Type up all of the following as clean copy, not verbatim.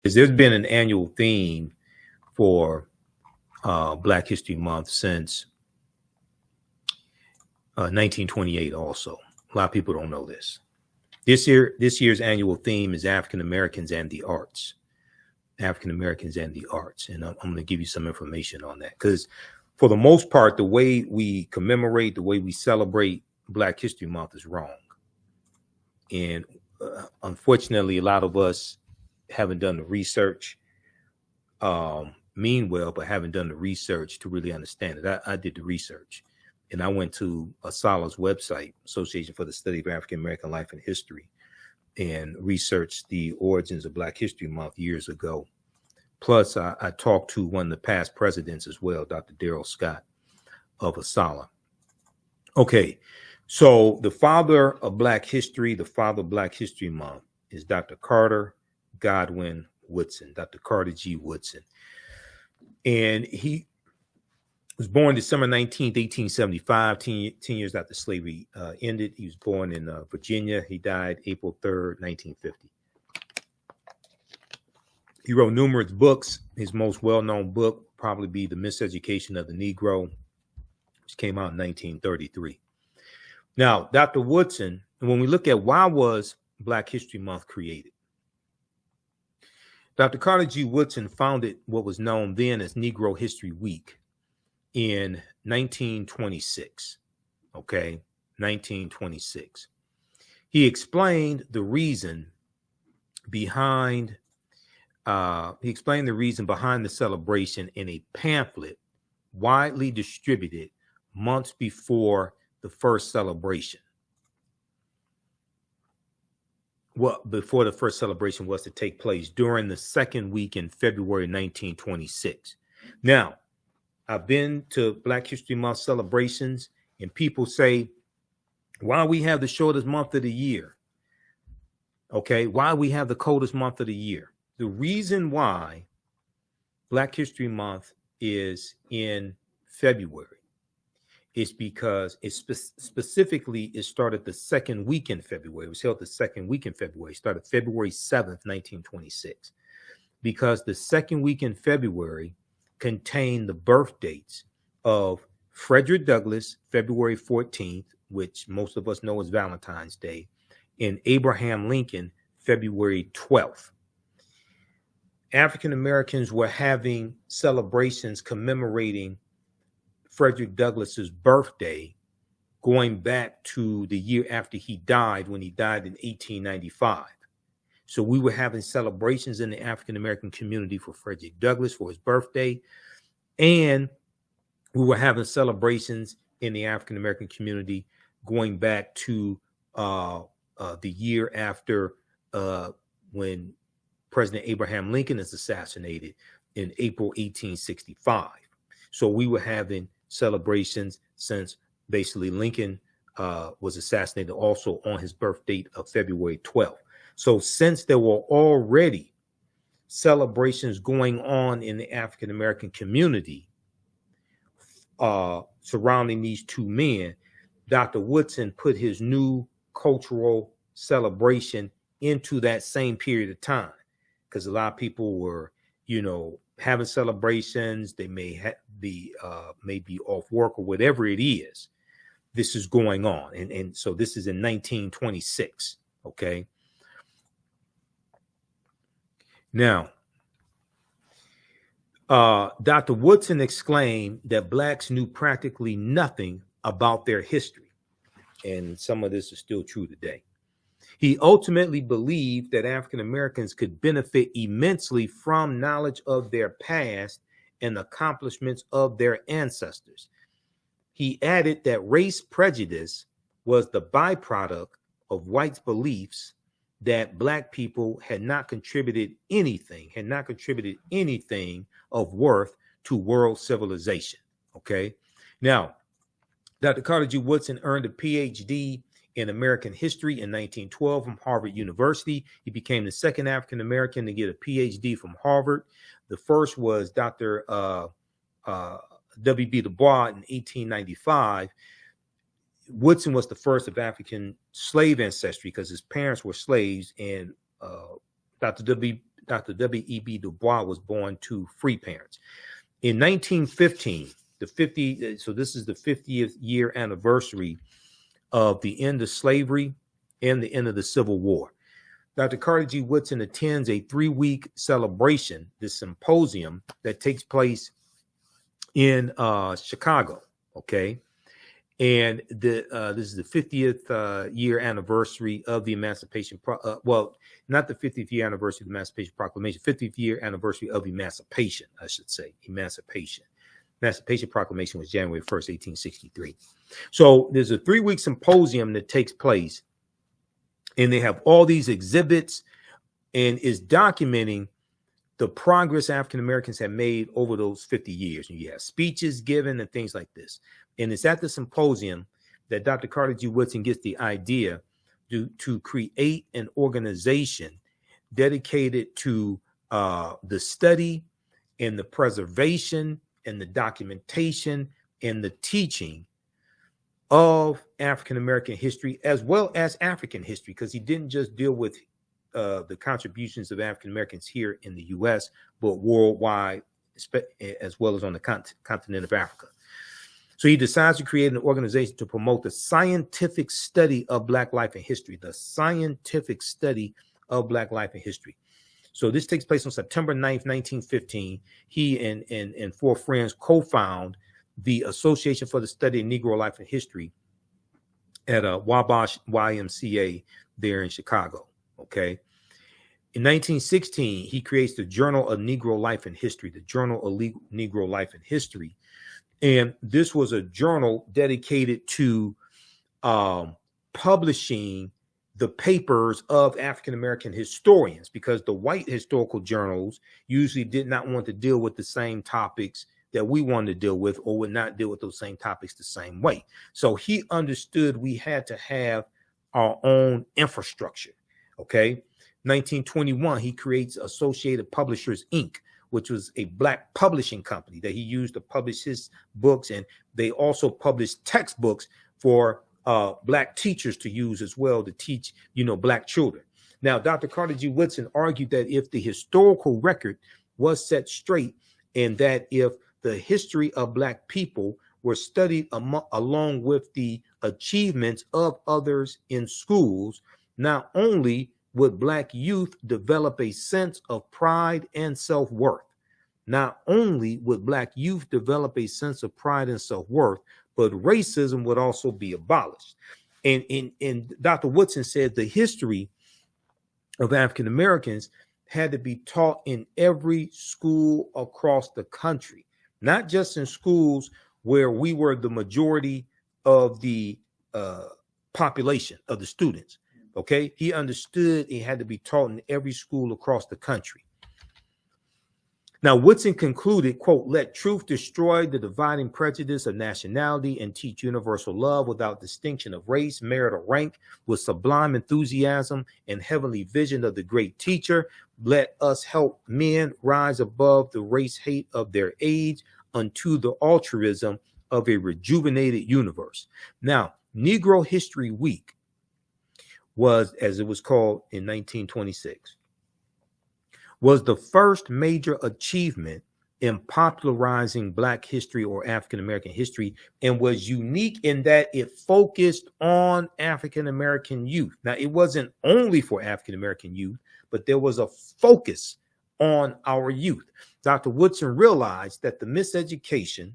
is there's been an annual theme for Black History Month since 1928 also. A lot of people don't know this. This year's annual theme is African Americans and the Arts. African Americans and the Arts. And I'm going to give you some information on that. Because for the most part, the way we commemorate, the way we celebrate Black History Month is wrong. And unfortunately, a lot of us haven't done the research, mean well, but haven't done the research to really understand it. I did the research. And I went to ASALH's website, Association for the Study of African American Life and History, and researched the origins of Black History Month years ago. Plus, I talked to one of the past presidents as well, Dr. Darrell Scott of ASALH. Okay, so the father of Black history, the father of Black History Month is Dr. Carter Godwin Woodson, Dr. Carter G. Woodson. And he was born December 19th, 1875, 10 years after slavery ended. He was born in Virginia. He died April 3rd, 1950. He wrote numerous books. His most well-known book would probably be The Miseducation of the Negro, which came out in 1933. Now, Dr. Woodson, when we look at why was Black History Month created, Dr. Carter G. Woodson founded what was known then as Negro History Week in 1926, okay, 1926. He explained the reason behind the celebration in a pamphlet widely distributed months before the first celebration. Well, before the first celebration was to take place during the second week in February 1926. Now, I've been to Black History Month celebrations, and people say, why we have the shortest month of the year? Okay, why we have the coldest month of the year? The reason why Black History Month is in February is because it specifically it started the second week in February. It was held the second week in February. It started February 7th, 1926. Because the second week in February contained the birth dates of Frederick Douglass, February 14th, which most of us know as Valentine's Day, and Abraham Lincoln, February 12th. African Americans were having celebrations commemorating Frederick Douglass's birthday going back to the year after he died, when he died in 1895. So we were having celebrations in the African American community for Frederick Douglass for his birthday, and we were having celebrations in the African American community going back to the year after when President Abraham Lincoln is assassinated in April 1865. So we were having celebrations since basically Lincoln was assassinated also on his birth date of February 12th. So since there were already celebrations going on in the African American community surrounding these two men, Dr. Woodson put his new cultural celebration into that same period of time, because a lot of people were, having celebrations. They may be off work or whatever it is. This is going on, and so this is in 1926. Okay. Now, Dr. Woodson exclaimed that Blacks knew practically nothing about their history, and some of this is still true today. He ultimately believed that African Americans could benefit immensely from knowledge of their past and accomplishments of their ancestors. He added that race prejudice was the byproduct of whites' beliefs that Black people had not contributed anything of worth to world civilization. Okay. Now, Dr. Carter G. Woodson earned a PhD in American history in 1912 from Harvard University. He became the second African American to get a PhD from Harvard. The first was Dr. W.B. Du Bois in 1895. Woodson was the first of African slave ancestry because his parents were slaves, and Dr. Dr. W.E.B. Du Bois was born to free parents. In 1915, so this is the 50th year anniversary of the end of slavery and the end of the Civil War. Dr. Carter G. Woodson attends a 3-week celebration, this symposium that takes place in Chicago, okay? And this is the 50th year anniversary of the Emancipation, well, not the 50th year anniversary of the Emancipation Proclamation, 50th year anniversary of Emancipation, I should say, Emancipation. Emancipation Proclamation was January 1st, 1863. So there's a 3-week symposium that takes place, and they have all these exhibits and is documenting the progress African Americans have made over those 50 years. And you have speeches given and things like this. And it's at the symposium that Dr. Carter G. Woodson gets the idea to create an organization dedicated to the study and the preservation and the documentation and the teaching of African American history as well as African history, because he didn't just deal with the contributions of African Americans here in the U.S., but worldwide, as well as on the continent of Africa. So he decides to create an organization to promote the scientific study of Black life and history, the scientific study of Black life and history. So this takes place on September 9th, 1915. He and 4 friends co-found the Association for the Study of Negro Life and History at Wabash YMCA there in Chicago. Okay. In 1916, he creates the Journal of Negro Life and History, the Journal of Negro Life and History. And this was a journal dedicated to publishing the papers of African-American historians, because the white historical journals usually did not want to deal with the same topics that we wanted to deal with, or would not deal with those same topics the same way. So he understood we had to have our own infrastructure. Okay. 1921, he creates Associated Publishers, Inc., which was a Black publishing company that he used to publish his books. And they also published textbooks for Black teachers to use as well to teach, Black children. Now, Dr. Carter G. Woodson argued that if the historical record was set straight, and that if the history of Black people were studied along with the achievements of others in schools, not only would Black youth develop a sense of pride and self-worth, not only would Black youth develop a sense of pride and self-worth, but racism would also be abolished. And Dr. Woodson said the history of African Americans had to be taught in every school across the country, not just in schools where we were the majority of the population of the students. Okay, he understood it had to be taught in every school across the country. Now, Woodson concluded, quote, "Let truth destroy the dividing prejudice of nationality and teach universal love without distinction of race, merit, or rank, with sublime enthusiasm and heavenly vision of the great teacher. Let us help men rise above the race hate of their age unto the altruism of a rejuvenated universe." Now, Negro History Week was, as it was called in 1926, was the first major achievement in popularizing Black history or African American history, and was unique in that it focused on African American youth. Now, it wasn't only for African American youth, but there was a focus on our youth. Dr. Woodson realized that the miseducation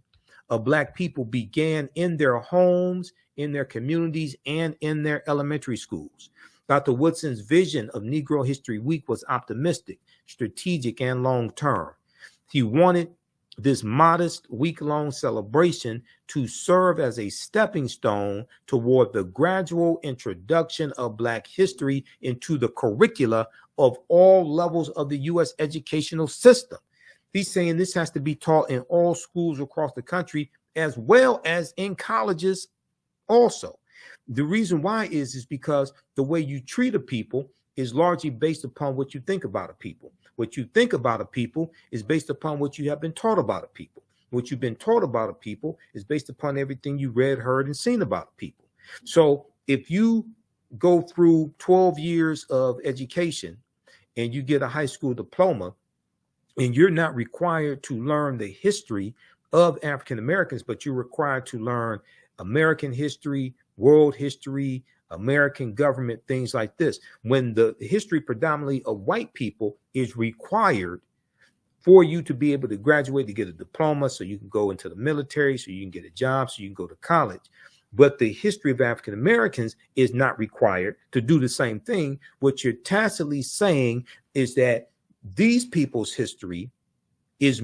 of Black people began in their homes, in their communities, and in their elementary schools. Dr. Woodson's vision of Negro History Week was optimistic, strategic, and long-term. He wanted this modest week-long celebration to serve as a stepping stone toward the gradual introduction of Black history into the curricula of all levels of the U.S. educational system. He's saying this has to be taught in all schools across the country, as well as in colleges also. The reason why is because the way you treat a people is largely based upon what you think about a people. What you think about a people is based upon what you have been taught about a people. What you've been taught about a people is based upon everything you read, heard, and seen about a people. So if you go through 12 years of education and you get a high school diploma, and you're not required to learn the history of African Americans, but you're required to learn American history, world history, American government, things like this. When the history predominantly of white people is required for you to be able to graduate, to get a diploma, so you can go into the military, so you can get a job, so you can go to college. But the history of African Americans is not required to do the same thing. What you're tacitly saying is that these people's history is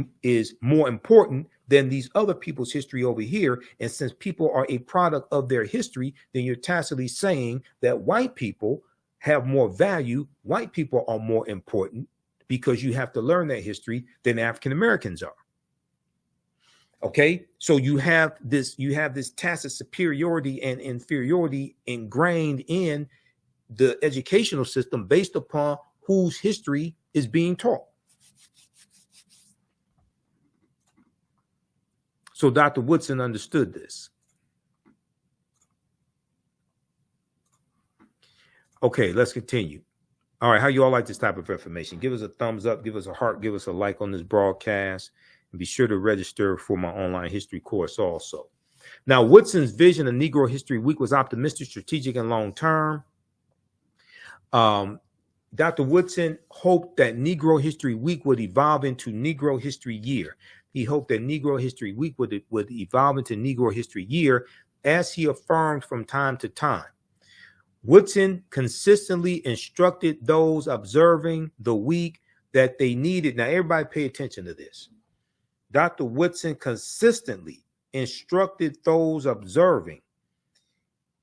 more important than these other people's history over here. And since people are a product of their history, then you're tacitly saying that white people have more value. White people are more important because you have to learn that history than African Americans are. Okay, so you have this tacit superiority and inferiority ingrained in the educational system based upon whose history is being taught. So Dr. Woodson understood this. Okay, let's continue. All right, how you all like this type of information? Give us a thumbs up, give us a heart, give us a like on this broadcast, and be sure to register for my online history course also. Now, Woodson's vision of Negro History Week was optimistic, strategic, and long-term. Dr. Woodson hoped that Negro History Week would evolve into Negro History Year. He hoped that Negro History Week would evolve into Negro History Year, as he affirmed from time to time. Woodson consistently instructed those observing the week that they needed. Now, everybody pay attention to this. Dr. Woodson consistently instructed those observing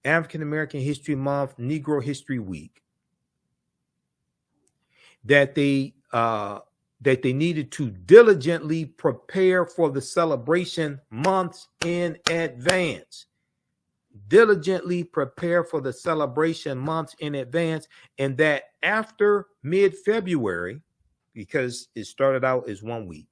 African American History Month, Negro History Week, that they needed to diligently prepare for the celebration months in advance. Diligently prepare for the celebration months in advance, and that after mid-February, because it started out as 1 week,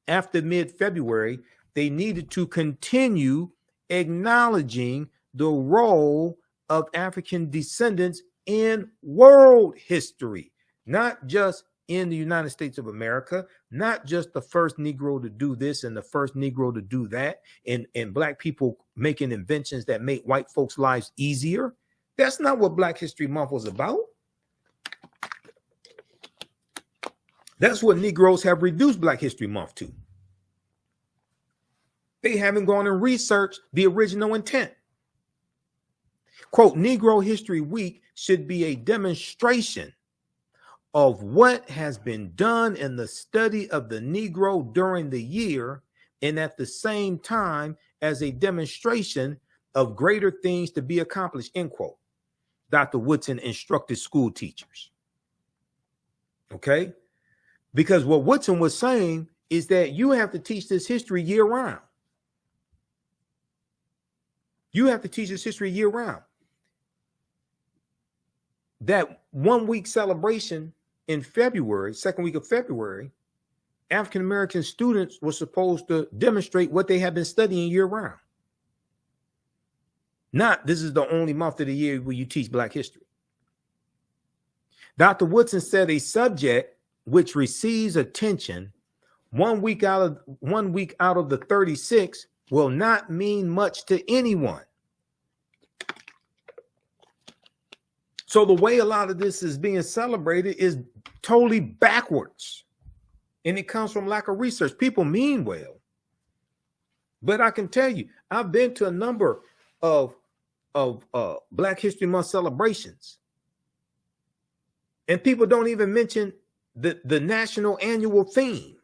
after mid-February, they needed to continue acknowledging the role of African descendants in world history, not just in the United States of America, not just the first Negro to do this and the first Negro to do that, and Black people making inventions that make white folks' lives easier. That's not what Black History Month was about. That's what Negroes have reduced Black History Month to. They haven't gone and researched the original intent. Quote, Negro History Week should be a demonstration of what has been done in the study of the Negro during the year, and at the same time as a demonstration of greater things to be accomplished, end quote. Dr. Woodson instructed school teachers. Okay? Because what Woodson was saying is that you have to teach this history year round. You have to teach this history year round. That 1 week celebration in February, second week of February, African American students were supposed to demonstrate what they have been studying year round. Not this is the only month of the year where you teach Black history. Dr. Woodson said a subject which receives attention 1 week out of the 36 will not mean much to anyone. So the way a lot of this is being celebrated is totally backwards. And it comes from lack of research. People mean well. But I can tell you, I've been to a number of Black History Month celebrations. And people don't even mention the national annual theme.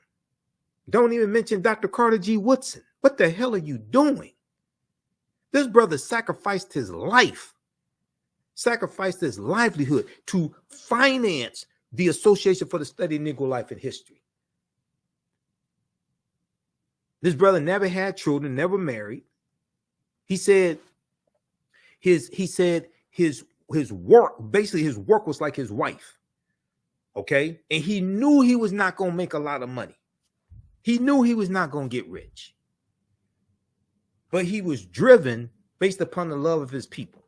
Don't even mention Dr. Carter G. Woodson. What the hell are you doing? This brother sacrificed his life, sacrificed his livelihood to finance the Association for the Study of Negro Life and History. This brother never had children, never married. He said his work, basically his work was like his wife. Okay. And he knew he was not going to make a lot of money. He knew he was not going to get rich. But he was driven based upon the love of his people.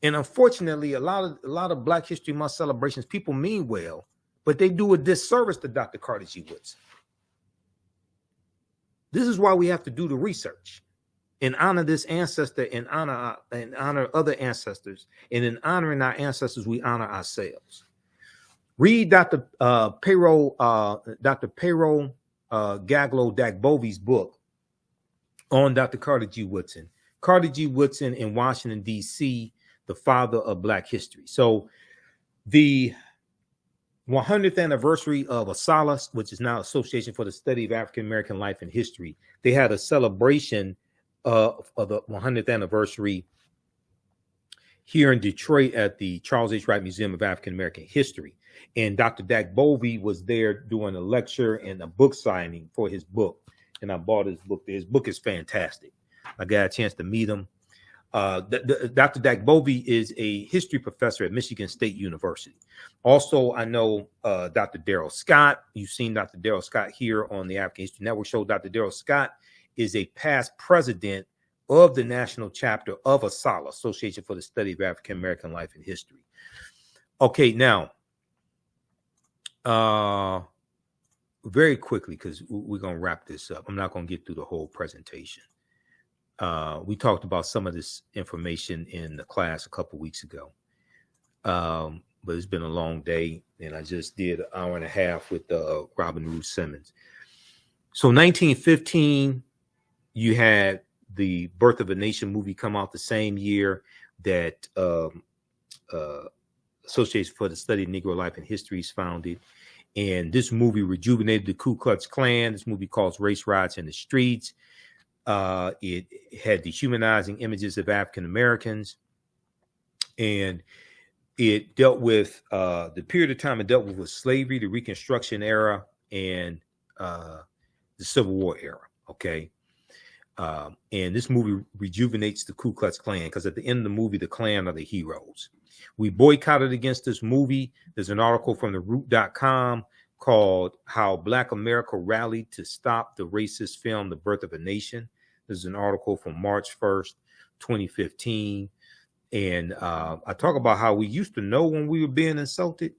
And unfortunately, a lot of Black History Month celebrations, people mean well, but they do a disservice to Dr. Carter G. Woodson. This is why we have to do the research and honor this ancestor and honor other ancestors. And in honoring our ancestors, we honor ourselves. Read Dr. Pero Gaglo Dagbovi's book on Dr. Carter G. Woodson. Carter G. Woodson in Washington, D.C., the father of Black history. So the 100th anniversary of ASALH, which is now Association for the Study of African American Life and History, they had a celebration of the 100th anniversary here in Detroit at the Charles H. Wright Museum of African American History. And Dr. Dagbovi was there doing a lecture and a book signing for his book. And I bought his book. His book is fantastic. I got a chance to meet him. Dr. Dagbovi is a history professor at Michigan State University. Also, I know Dr. Darrell Scott. You've seen Dr. Darrell Scott here on the African History Network show. Dr. Darrell Scott is a past president of the national chapter of ASALH, Association for the Study of African American Life and History. Okay, now, very quickly, because we're going to wrap this up. I'm not going to get through the whole presentation. We talked about some of this information in the class a couple weeks ago, but it's been a long day, and I just did an hour and a half with Robin Ruth Simmons. So 1915, you had the Birth of a Nation movie come out the same year that Association for the Study of Negro Life and History is founded. And this movie rejuvenated the Ku Klux Klan. This movie calls Race Riots in the Streets. It had dehumanizing images of African Americans, and it dealt with the period of time it dealt with was slavery, the Reconstruction era, and the Civil War era. Okay, and this movie rejuvenates the Ku Klux Klan because at the end of the movie, the Klan are the heroes. We boycotted against this movie. There's an article from the Root.com called "How Black America Rallied to Stop the Racist Film, The Birth of a Nation." There's an article from March 1st, 2015. And I talk about how we used to know when we were being insulted.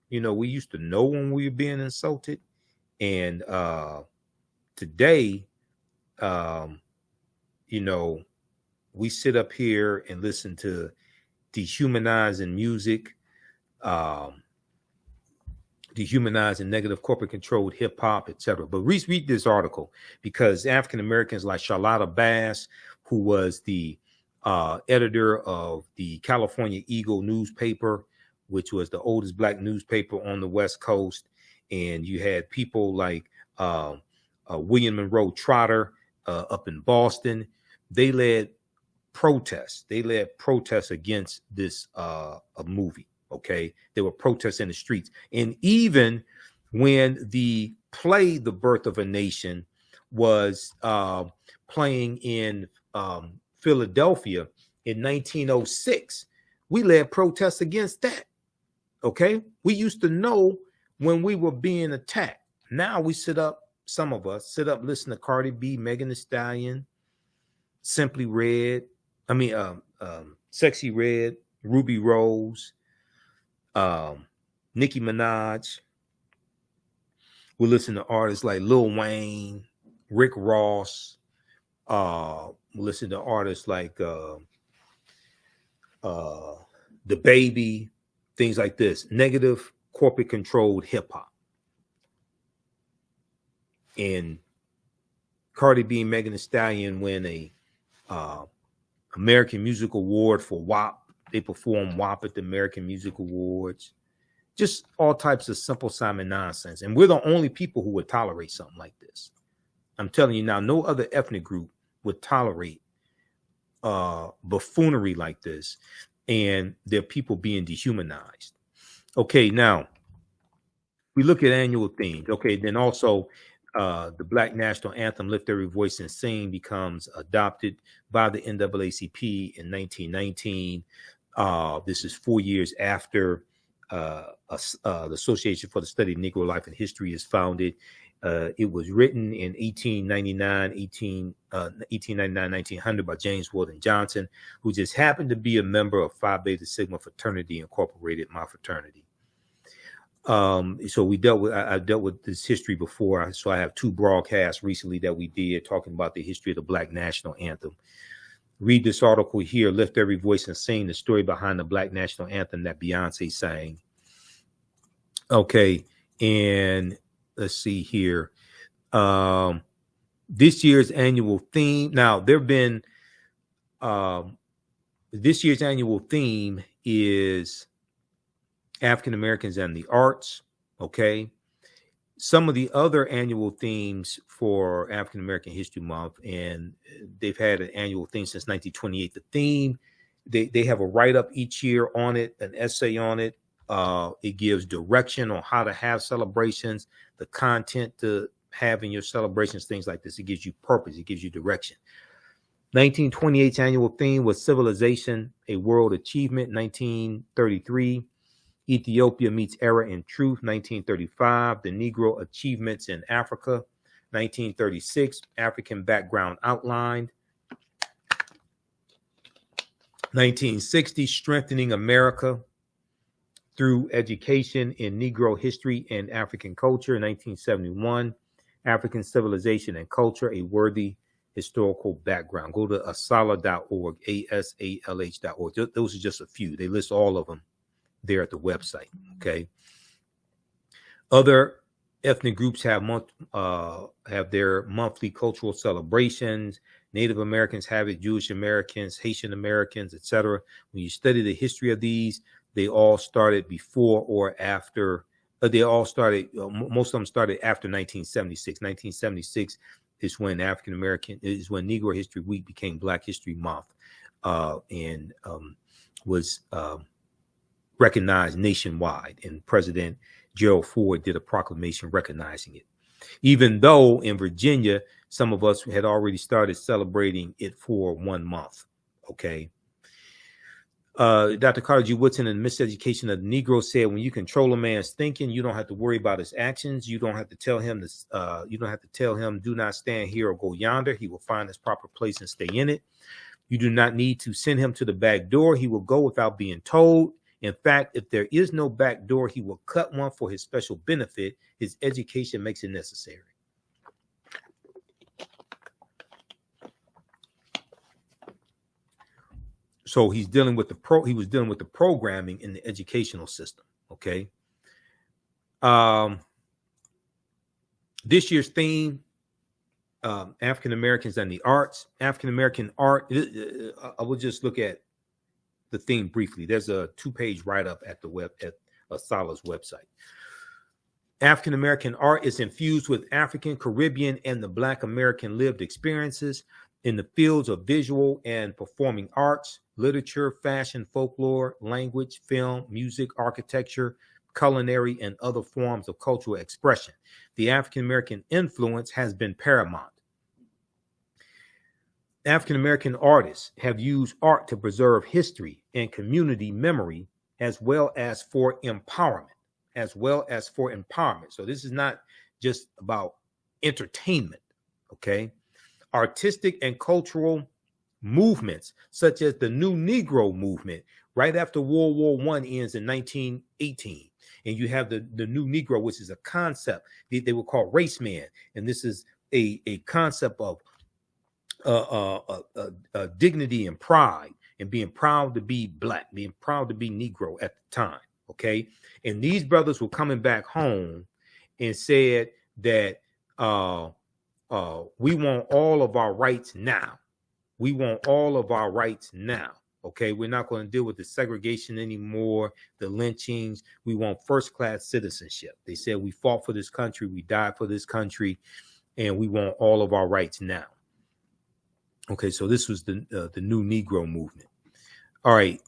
You know, we used to know when we were being insulted. And today, you know, we sit up here and listen to dehumanizing music, dehumanizing negative corporate controlled hip hop, etc. But read this article because African Americans like Charlotta Bass, who was the editor of the California Eagle newspaper, which was the oldest Black newspaper on the West Coast, and you had people like William Monroe Trotter up in Boston. They led protests. They led protests against this movie. Okay, there were protests in the streets. And even when the play The Birth of a Nation was playing in Philadelphia in 1906, we led protests against that. Okay, we used to know when we were being attacked. Now we sit up, some of us sit up, listen to Cardi B, Megan Thee Stallion, Simply Red, Sexy Red, Ruby Rose, Nicki Minaj. We listen to artists like Lil Wayne, Rick Ross. We listen to artists like The Baby, things like this. Negative corporate controlled hip hop. And Cardi B and Megan Thee Stallion win a American Music Award for WAP. They perform WAP at the American Music Awards. Just all types of Simple Simon nonsense. And we're the only people who would tolerate something like this. I'm telling you now, no other ethnic group would tolerate buffoonery like this. And their people being dehumanized. Okay, now, we look at annual themes. Okay, then also the Black National Anthem, Lift Every Voice and Sing, becomes adopted by the NAACP in 1919. This is 4 years after the Association for the Study of Negro Life and History is founded. It was written in 1900 by James Weldon Johnson, who just happened to be a member of Phi Beta Sigma Fraternity Incorporated, my fraternity. So I dealt with this history before. So I have 2 broadcasts recently that we did talking about the history of the Black National Anthem. Read this article here, Lift Every Voice and Sing, the story behind the Black National Anthem that Beyonce sang. Okay, and let's see here. This year's annual theme. Now, this year's annual theme is African Americans and the arts. Okay. Some of the other annual themes for African American History Month, and they've had an annual theme since 1928. The theme, they have a write-up each year on it, an essay on it. It gives direction on how to have celebrations, the content to have in your celebrations, things like this. It gives you purpose. It gives you direction. 1928's annual theme was Civilization, a World Achievement. 1933, Ethiopia Meets Error in Truth. 1935, The Negro Achievements in Africa. 1936, African Background Outlined. 1960, Strengthening America Through Education in Negro History and African Culture. 1971, African Civilization and Culture, A Worthy Historical Background. Go to asalh.org, asalh.org. Those are just a few. They list all of them there at the website. Okay. Other ethnic groups have their monthly cultural celebrations. Native Americans have it, Jewish Americans, Haitian Americans, etc. When you study the history of these, they all started before or after. Most of them started after 1976. 1976 is when Negro History Week became Black History Month, and was recognized nationwide. And President Gerald Ford did a proclamation recognizing it. Even though in Virginia, some of us had already started celebrating it for 1 month. Okay. Dr. Carter G. Woodson in Miseducation of the Negro said, when you control a man's thinking, you don't have to worry about his actions. You don't have to tell him this. You don't have to tell him, do not stand here or go yonder. He will find his proper place and stay in it. You do not need to send him to the back door. He will go without being told. In fact, if there is no back door, he will cut one for his special benefit. His education makes it necessary. So he was dealing with the programming in the educational system. Okay. This year's theme, African Americans and the arts. African American art. I will just look at the theme briefly. There's a 2-page write-up at Asalh's website. African American art is infused with African, Caribbean, and the Black American lived experiences in the fields of visual and performing arts, literature, fashion, folklore, language, film, music, architecture, culinary, and other forms of cultural expression. The African American influence has been paramount. African American artists have used art to preserve history and community memory, as well as for empowerment. So this is not just about entertainment. Okay. Artistic and cultural movements such as the New Negro movement right after World War I ends in 1918. And you have the New Negro, which is a concept they were called race man. And this is a concept of dignity and pride, and being proud to be Black, being proud to be Negro at the time. Okay. And these brothers were coming back home and said that we want all of our rights now. We want all of our rights now. Okay. We're not going to deal with the segregation anymore, the lynchings. We want first-class citizenship. They said we fought for this country, we died for this country, and we want all of our rights now. Okay, so this was the New Negro movement. All right.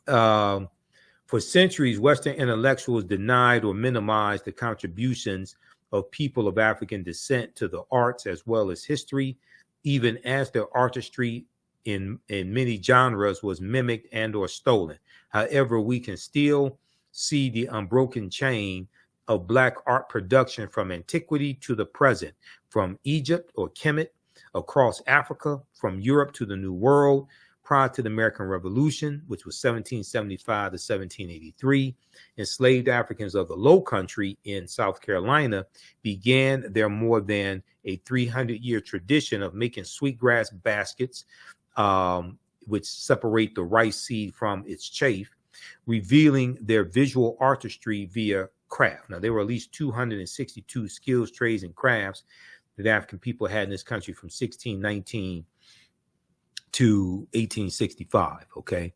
For centuries, Western intellectuals denied or minimized the contributions of people of African descent to the arts as well as history, even as their artistry in many genres was mimicked and or stolen. However, we can still see the unbroken chain of Black art production from antiquity to the present, from Egypt or Kemet, across Africa, from Europe to the New World. Prior to the American Revolution, which was 1775 to 1783, enslaved Africans of the Low Country in South Carolina began their more than a 300-year tradition of making sweetgrass baskets, which separate the rice seed from its chaff, revealing their visual artistry via craft. Now, there were at least 262 skills, trades, and crafts that African people had in this country from 1619 to 1865. Okay.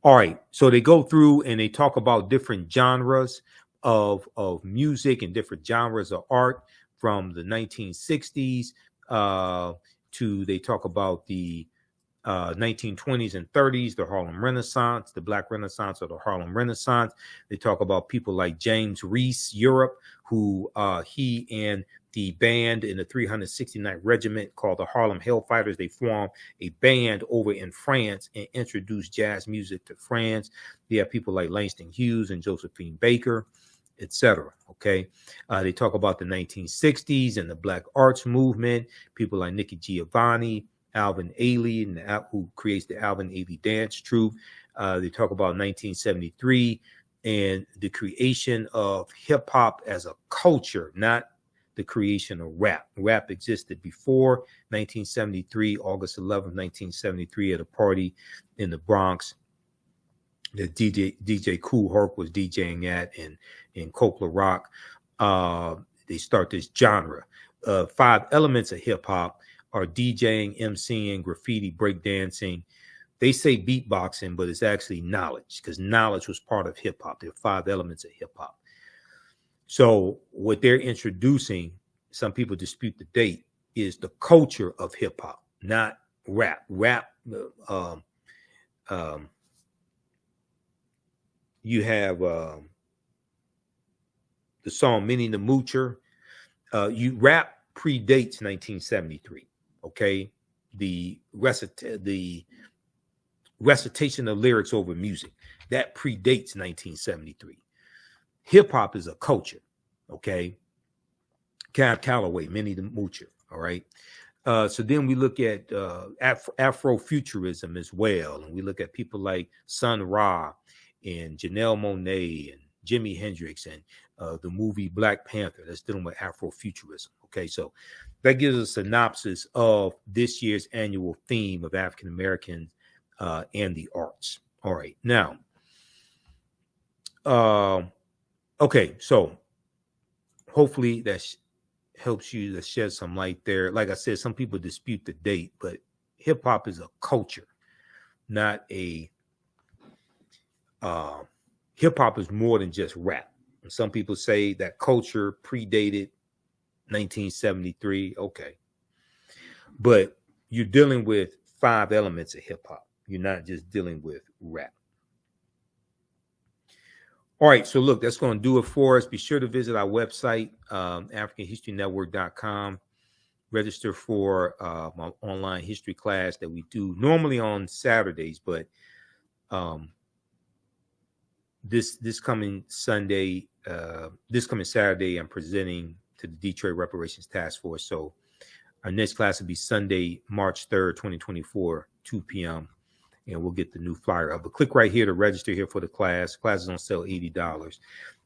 All right. So they go through and they talk about different genres of music and different genres of art from the 1960s to they talk about the 1920s and 30s, the Harlem Renaissance, the Black Renaissance or the Harlem Renaissance. They talk about people like James Reese, Europe, who he and the band in the 369th Regiment called the Harlem Hellfighters, they formed a band over in France and introduced jazz music to France. They have people like Langston Hughes and Josephine Baker, etc. Okay, they talk about the 1960s and the Black Arts Movement. People like Nikki Giovanni, Alvin Ailey, who creates the Alvin Ailey Dance Troupe. They talk about 1973 and the creation of hip hop as a culture, not the creation of rap. Rap existed before 1973, August 11th, 1973, at a party in the Bronx that DJ Kool Herc was DJing at in Coppola Rock. They start this genre. 5 elements of hip hop are DJing, MCing, graffiti, breakdancing. They say beatboxing, but it's actually knowledge, because knowledge was part of hip hop. There are 5 elements of hip hop. So what they're introducing, some people dispute the date, is the culture of hip hop, not rap. Rap, you have the song Minnie the Moocher. Rap predates 1973. Okay, the recitation of lyrics over music, that predates 1973. Hip hop is a culture. Okay, Cab Calloway, Minnie the Moocher. All right. So then we look at Afrofuturism as well, and we look at people like Sun Ra and Janelle Monáe and Jimi Hendrix and the movie Black Panther. That's dealing with Afrofuturism. Okay, so that gives us a synopsis of this year's annual theme of African Americans and the arts. All right, now, okay, so hopefully that helps you to shed some light there. Like I said, some people dispute the date, but hip hop is a culture, not a hip hop is more than just rap. And some people say that culture predated 1973. Okay, but you're dealing with 5 elements of hip hop. You're not just dealing with rap. All right, so look, that's going to do it for us. Be sure to visit our website, AfricanHistoryNetwork.com. Register for my online history class that we do normally on Saturdays, but this coming Saturday, I'm presenting to the Detroit Reparations Task Force. So our next class will be Sunday, March 3rd, 2024, 2 p.m. And we'll get the new flyer up. But click right here to register here for the class. Class is on sale $80.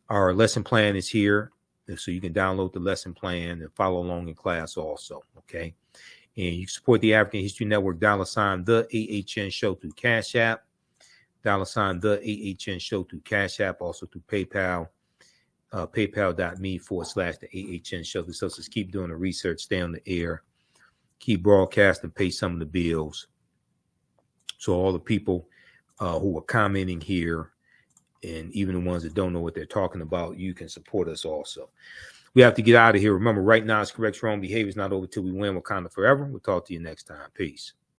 Our lesson plan is here, so you can download the lesson plan and follow along in class also, okay? And you can support the African History Network, $ the AHN Show through Cash App, $ the AHN Show through Cash App, also through PayPal, paypal.me/the AHN Show. This helps us keep doing the research, stay on the air, keep broadcasting, pay some of the bills. So all the people who are commenting here, and even the ones that don't know what they're talking about, you can support us also. We have to get out of here. Remember, right now it's correct, wrong behavior is not over till we win. Wakanda forever. We'll talk to you next time. Peace.